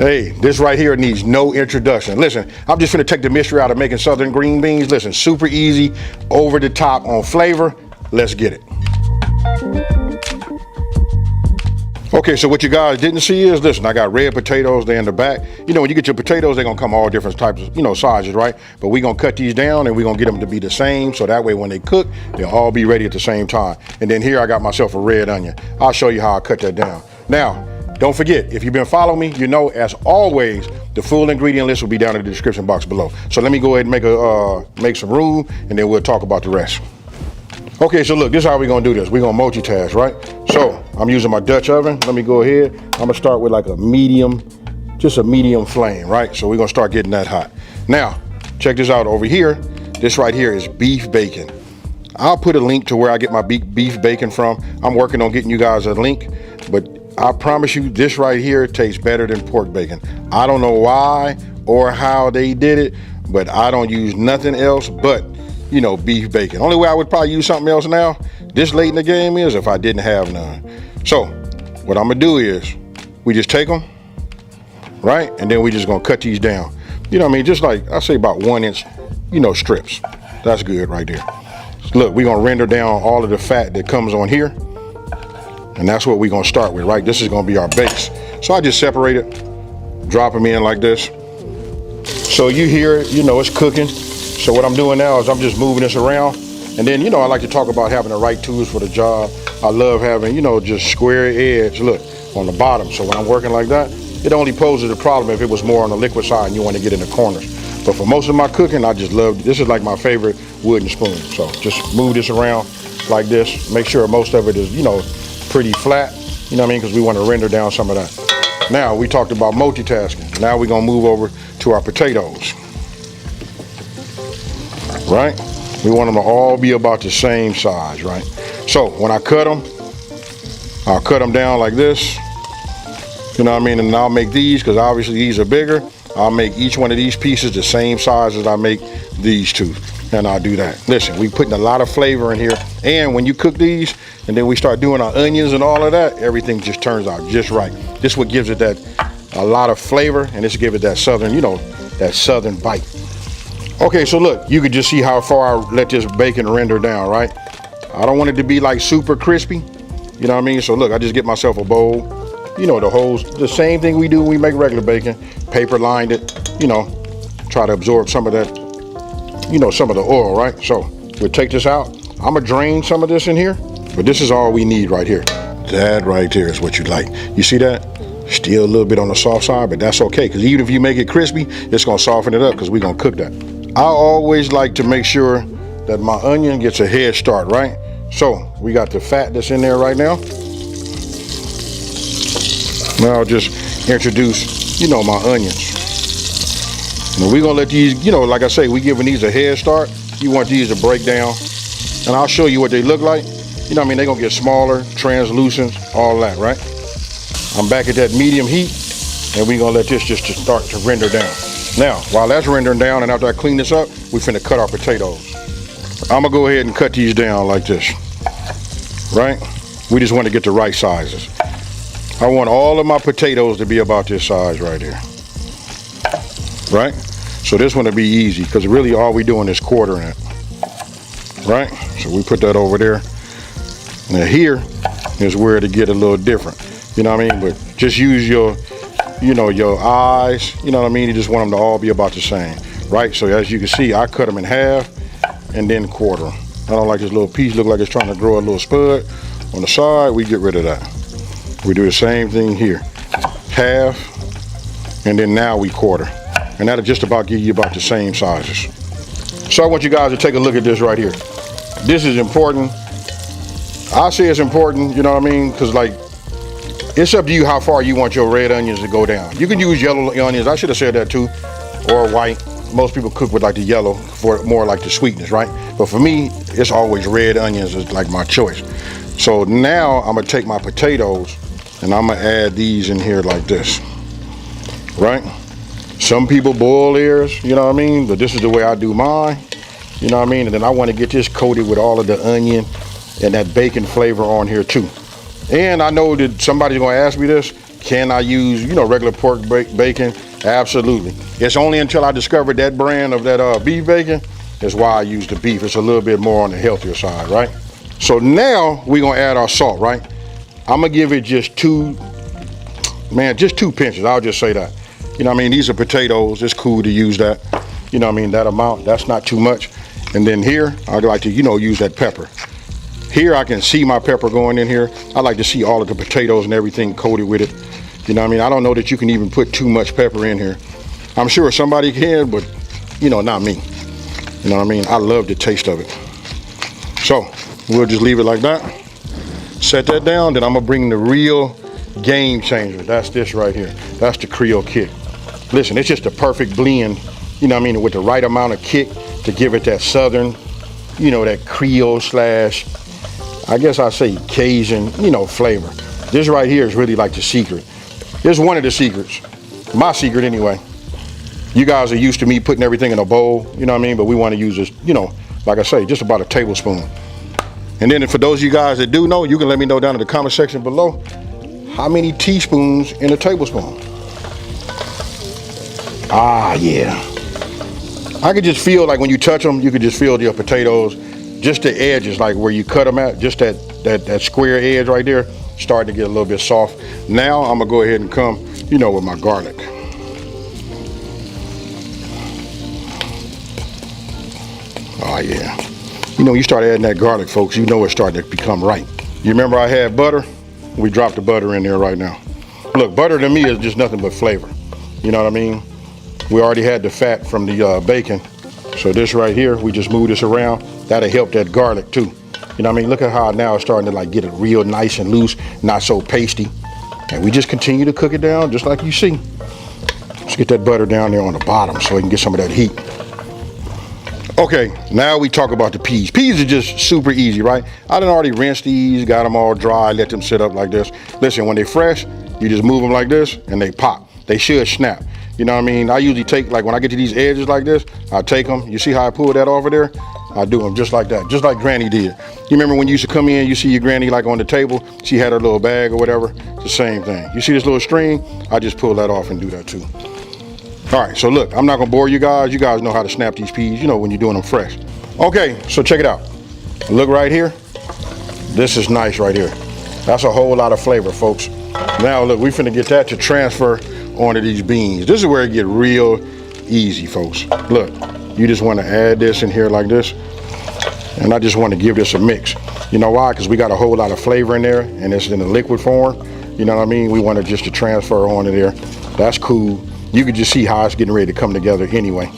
Hey, this right here needs no introduction. Listen, I'm just gonna take the mystery out of making southern green beans. Listen, super easy, over the top on flavor. Let's get it. Okay, so what you guys didn't see is, listen, I got red potatoes there in the back. You know, when you get your potatoes, they're gonna come all different types of, sizes, right? But we're gonna cut these down and we're gonna get them to be the same, so that way when they cook, they'll all be ready at the same time. And then here I got myself a red onion. I'll show you how I cut that down. Now, don't forget, if you've been following me, you know, as always, the full ingredient list will be down in the description box below. So let me go ahead and make some room, and then we'll talk about the rest. Okay, so look, this is how we're gonna do this. We're gonna multitask, right? So I'm using my Dutch oven. Let me go ahead. I'm gonna start with like a medium flame, right? So we're gonna start getting that hot. Now, check this out over here. This right here is beef bacon. I'll put a link to where I get my beef bacon from. I'm working on getting you guys a link, but I promise you this right here tastes better than pork bacon. I don't know why or how they did it, but I don't use nothing else but, beef bacon. Only way I would probably use something else now, this late in the game, is if I didn't have none. So what I'm gonna do is we just take them, right? And then we just gonna cut these down. Just like, I say about 1 inch, strips. That's good right there. So look, we're gonna render down all of the fat that comes on here. And that's what we're gonna start with, right? This is gonna be our base. So I just separate it, drop them in like this. So you hear it, it's cooking. So what I'm doing now is I'm just moving this around. And then, I like to talk about having the right tools for the job. I love having, just square edge, look, on the bottom. So when I'm working like that, it only poses a problem if it was more on the liquid side and you want to get in the corners. But for most of my cooking, I just love, this is like my favorite wooden spoon. So just move this around like this. Make sure most of it is, pretty flat, because we want to render down some of that. Now, we talked about multitasking. Now we're gonna move over to our potatoes, right? We want them to all be about the same size, right? So when I cut them, I'll cut them down like this, and I'll make these, because obviously these are bigger. I'll make each one of these pieces the same size as I make these two, and I'll do that. Listen, we putting a lot of flavor in here, and when you cook these, and then we start doing our onions and all of that, everything just turns out just right. This is what gives it a lot of flavor, and this gives it that southern, that southern bite. Okay, so look, you can just see how far I let this bacon render down, right? I don't want it to be like super crispy, So look, I just get myself a bowl, the same thing we do when we make regular bacon, paper lined it, try to absorb some of that, some of the oil, right? So we'll take this out. I'm gonna drain some of this in here, but this is all we need right here. That right there is what you like. You see that? Still a little bit on the soft side, but that's okay, because even if you make it crispy, it's gonna soften it up, because we're gonna cook that. I always like to make sure that my onion gets a head start, right? So we got the fat that's in there right now. Now I'll just introduce, my onions. Now we're gonna let these, like I say, we giving these a head start. You want these to break down, and I'll show you what they look like. They're gonna get smaller, translucent, all that, right? I'm back at that medium heat, and we're gonna let this just to start to render down. Now, while that's rendering down, and after I clean this up, we finna cut our potatoes. I'm gonna go ahead and cut these down like this, right? We just want to get the right sizes. I want all of my potatoes to be about this size right here, right? So this one will be easy, because really all we doing is quartering it, right? So we put that over there. Now here is where it get a little different, But just use your, your eyes, You just want them to all be about the same, right? So as you can see, I cut them in half and then quarter them. I don't like this little piece, look like it's trying to grow a little spud on the side. We get rid of that. We do the same thing here, half, and then now we quarter. And that'll just about give you about the same sizes. So I want you guys to take a look at this right here. This is important. I say it's important, because like, it's up to you how far you want your red onions to go down. You can use yellow onions, I should have said that too, or white. Most people cook with like the yellow for more like the sweetness, right? But for me, it's always red onions is like my choice. So now I'm gonna take my potatoes and I'm gonna add these in here like this, right? Some people boil theirs, but this is the way I do mine, and then I want to get this coated with all of the onion and that bacon flavor on here too. And I know that somebody's gonna ask me this, Can I use, you know, regular pork bacon? Absolutely. It's only until I discovered that brand of that beef bacon is why I use the beef. It's a little bit more on the healthier side, right? So now we're gonna add our salt, right? I'm gonna give it just two pinches. I'll just say that. You know what I mean? These are potatoes. It's cool to use that. You know what I mean? That amount, that's not too much. And then here, I'd like to, you know, use that pepper. Here I can see my pepper going in here. I like to see all of the potatoes and everything coated with it. You know what I mean? I don't know that you can even put too much pepper in here. I'm sure somebody can, but you know, not me. You know what I mean? I love the taste of it. So we'll just leave it like that. Set that down, then I'm gonna bring the real game changer. That's this right here. That's the Creole kick. Listen, it's just a perfect blend, you know what I mean, with the right amount of kick to give it that southern, you know, that Creole slash, I guess I say Cajun, you know, flavor. This right here is really like the secret. This is one of the secrets. My secret anyway. You guys are used to me putting everything in a bowl, you know what I mean? But we want to use this, you know, like I say, just about a tablespoon. And then for those of you guys that do know, you can let me know down in the comment section below, how many teaspoons in a tablespoon? Ah, yeah. I could just feel like when you touch them, you could just feel your potatoes, just the edges, like where you cut them at, just that square edge right there, starting to get a little bit soft. Now I'm gonna go ahead and come, you know, with my garlic. Oh yeah. You know, you start adding that garlic, folks, you know it's starting to become right. You remember I had butter? We dropped the butter in there right now. Look, butter to me is just nothing but flavor. You know what I mean? We already had the fat from the bacon. So this right here, we just move this around. That'll help that garlic too. You know what I mean? Look at how now it's starting to like get it real nice and loose, not so pasty. And we just continue to cook it down just like you see. Let's get that butter down there on the bottom so we can get some of that heat. Okay, now we talk about the peas. Peas are just super easy, right? I done already rinsed these, got them all dry, let them sit up like this. Listen, when they're fresh, you just move them like this and they pop. They should snap. You know what I mean? I usually take, like when I get to these edges like this, I take them. You see how I pull that off of there? I do them just like that, just like Granny did. You remember when you used to come in, you see your Granny like on the table, she had her little bag or whatever, it's the same thing. You see this little string? I just pull that off and do that too. All right, so look, I'm not gonna bore you guys. You guys know how to snap these peas, you know, when you're doing them fresh. Okay, so check it out. Look right here. This is nice right here. That's a whole lot of flavor, folks. Now look, we finna get that to transfer onto these beans. This is where it get real easy, folks. Look, you just wanna add this in here like this. And I just wanna give this a mix. You know why? Because we got a whole lot of flavor in there and it's in a liquid form. You know what I mean? We want it just to transfer onto there. That's cool. You can just see how it's getting ready to come together anyway.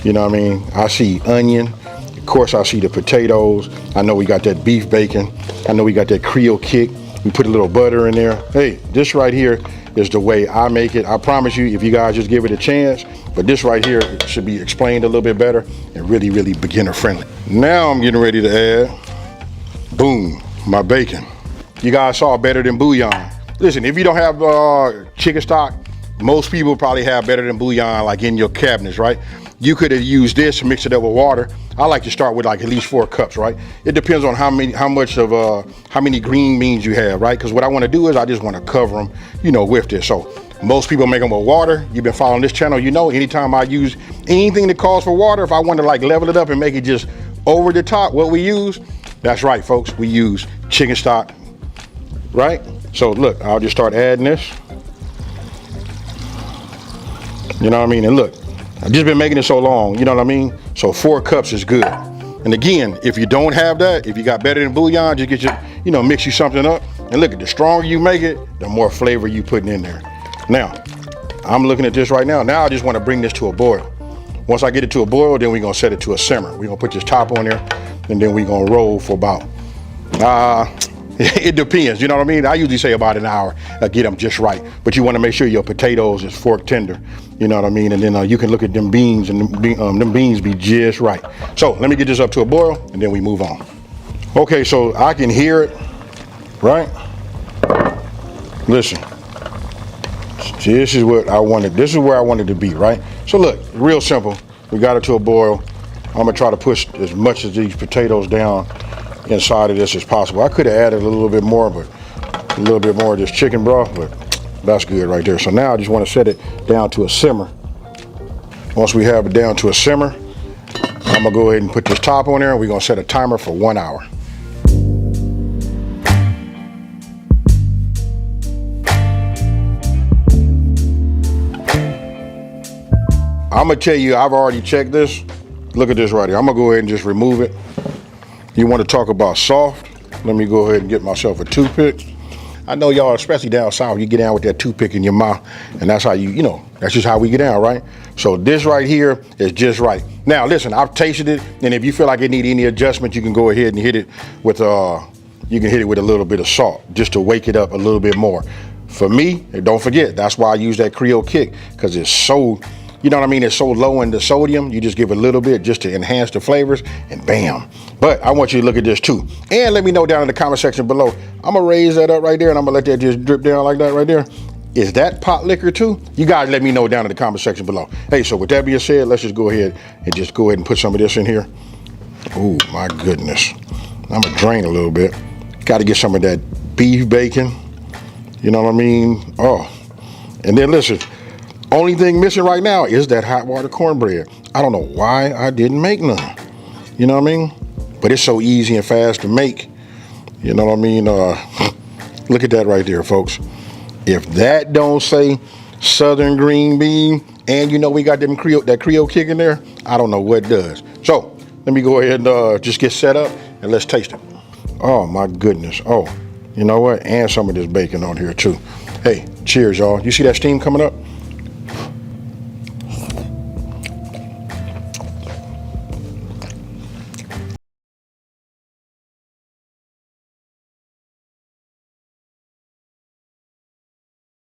You know what I mean? I see onion. Of course, I see the potatoes. I know we got that beef bacon. I know we got that Creole kick. We put a little butter in there. Hey, this right here is the way I make it. I promise you, if you guys just give it a chance, but this right here it should be explained a little bit better and really, really beginner friendly. Now I'm getting ready to add, boom, my bacon. You guys saw better than bouillon. Listen, if you don't have chicken stock, most people probably have better than bouillon like in your cabinets, right? You could have used this, mix it up with water. I like to start with like at least 4 cups, right? It depends on how many green beans you have, right? Because what I want to do is I just want to cover them, you know, with this. So most people make them with water. You've been following this channel, you know, anytime I use anything that calls for water, if I want to like level it up and make it just over the top, what we use, that's right, folks. We use chicken stock, right? So look, I'll just start adding this. You know what I mean? And look, I've just been making it so long, you know what I mean? So 4 cups is good. And again, if you don't have that, if you got better than bouillon, just get your, you know, mix you something up. And look, the stronger you make it, the more flavor you putting in there. Now, I'm looking at this right now. Now I just want to bring this to a boil. Once I get it to a boil, then we're gonna set it to a simmer. We're gonna put this top on there, and then we're gonna roll for about, it depends, you know what I mean? I usually say about an hour, get them just right. But you wanna make sure your potatoes is fork tender, you know what I mean? And then you can look at them beans, and them beans be just right. So let me get this up to a boil, and then we move on. Okay, so I can hear it, right? Listen, this is what I wanted. This is where I wanted to be, right? So look, real simple. We got it to a boil. I'm gonna try to push as much of these potatoes down inside of this as possible. I could have added a little bit more, but a little bit more of this chicken broth, but That's good right there. So now I just want to set it down to a simmer. Once we have it down to a simmer, I'm gonna go ahead and put this top on there, and we're gonna set a timer for 1 hour. I'm gonna tell you, I've already checked this. Look at this right here. I'm gonna go ahead and just remove it. You want to talk about soft? Let me go ahead and get myself a toothpick. I know y'all, especially down south, you get down with that toothpick in your mouth, and that's how you know, that's just how we get down, right? So this right here is just right. Now listen, I've tasted it, and if you feel like it need any adjustment, you can go ahead and hit it with you can hit it with a little bit of salt, just to wake it up a little bit more. For me, and don't forget, that's why I use that Creole kick, because it's so, you know what I mean, it's so low in the sodium. You just give a little bit just to enhance the flavors, and bam. But I want you to look at this too. And let me know down in the comment section below. I'm gonna raise that up right there, and I'm gonna let that just drip down like that right there. Is that pot liquor too? You guys let me know down in the comment section below. Hey, so with that being said, let's just go ahead and put some of this in here. Oh my goodness. I'm gonna drain a little bit. Gotta get some of that beef bacon. You know what I mean? Oh, and then listen, only thing missing right now is that hot water cornbread. I don't know why I didn't make none. You know what I mean? But it's so easy and fast to make. You know what I mean? Look at that right there, folks. If that don't say Southern green bean, and you know we got that Creole kick in there, I don't know what does. So let me go ahead and just get set up, and let's taste it. Oh my goodness. Oh, you know what? And some of this bacon on here too. Hey, cheers, y'all. You see that steam coming up?